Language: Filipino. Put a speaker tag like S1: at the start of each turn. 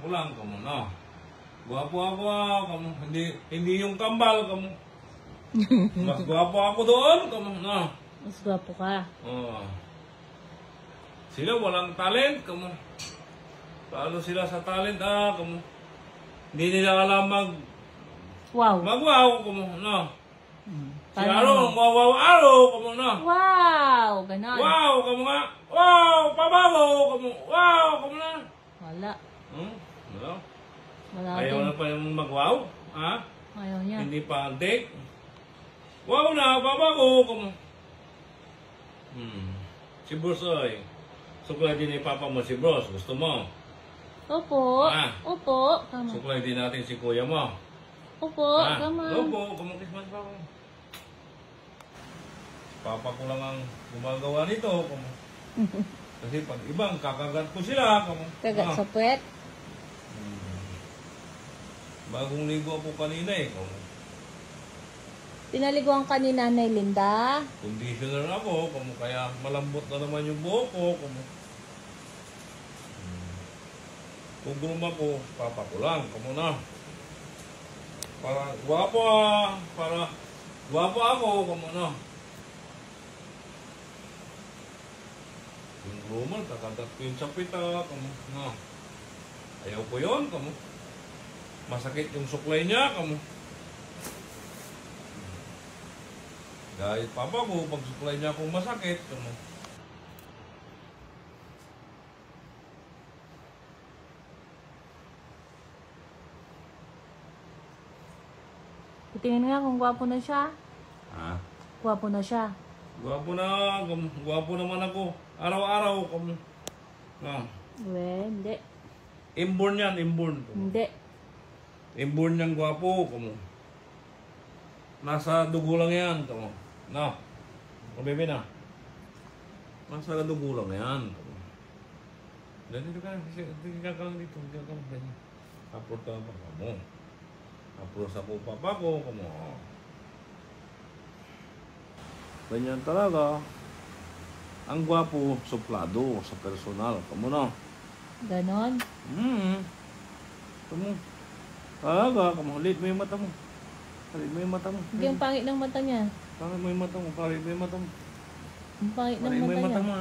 S1: papakulang ka mo, no? Gwapo ako, kamo. Hindi yung kambal, kamo. Mas gwapo ako doon, kamo, no?
S2: Mas gwapo ka.
S1: Oh. Sila walang talent, kamo. Paano sila sa talent, kamo. Hindi nila alam mag-wow, kamo, no? Si Aro, wow, Aro, kamo, no?
S2: Wow, ganon.
S1: Wow, kamo nga. Wow, pabago, kamo. Wow, kamo na.
S2: Wala.
S1: Wala.
S2: Wala
S1: Ayaw
S2: din.
S1: na pa yung mag-wow, ha?
S2: Ayaw niya.
S1: Hindi pa antik. Wow na, babago kamo. Si Bros, oy. Suklay din ni Papa mo si Bros. Gusto mo?
S2: Opo.
S1: Ah.
S2: Opo. Kama.
S1: Suklay din natin si Kuya mo.
S2: Opo. Kama.
S1: Opo, kumukismas pa ko. Papa ko lang ang gumagawa nito. Kasi pag ibang kakagat ko sila.
S2: Kagat sa puwet.
S1: Bagong ligo ako kanina eh.
S2: Pinaliguan ka ni Nanay Linda.
S1: Conditioner ako, kaya malambot na naman yung buhok ko. Kung gulong ako, papa ko lang, kamo na. Para guwapo ako, kamo na. Yung rumal, kakagat ko yung sapita, kamo na. Ayaw ko yun, kamo. Masakit yung suklay niya, kamo. Dahil papa ko, pag suklay niya akong masakit, kamo.
S2: Tingin nga kung gwapo na siya.
S1: Ha?
S2: Gwapo na siya.
S1: Gwapo na, kamo. Gwapo naman ako. Araw-araw, kamo. Na.
S2: Hindi.
S1: Inborn yan, inborn.
S2: Hindi.
S1: Inborn niyang gwapo, kamo. Nasa dugo lang yan, kamo. No. Bebe na. Nasa dugo lang yan, kamo. Dito ka, dito ka lang dito. Dito ka lang. Upload ka pa, kamo. Upload sa po papa ko, kamo. Ganyan talaga. Ang gwapo, suplado sa personal, kamo na.
S2: Ganon.
S1: Kamo. Talaga, kamo. Lit mo yung mata mo. Palit mo yung mata mo.
S2: Hindi ang pangit ng mata niya.
S1: Palit mo yung mata mo. Palit mo yung mata mo.
S2: Ang pangit ng
S1: Palit mo
S2: mata
S1: yung mata
S2: niya.
S1: mo.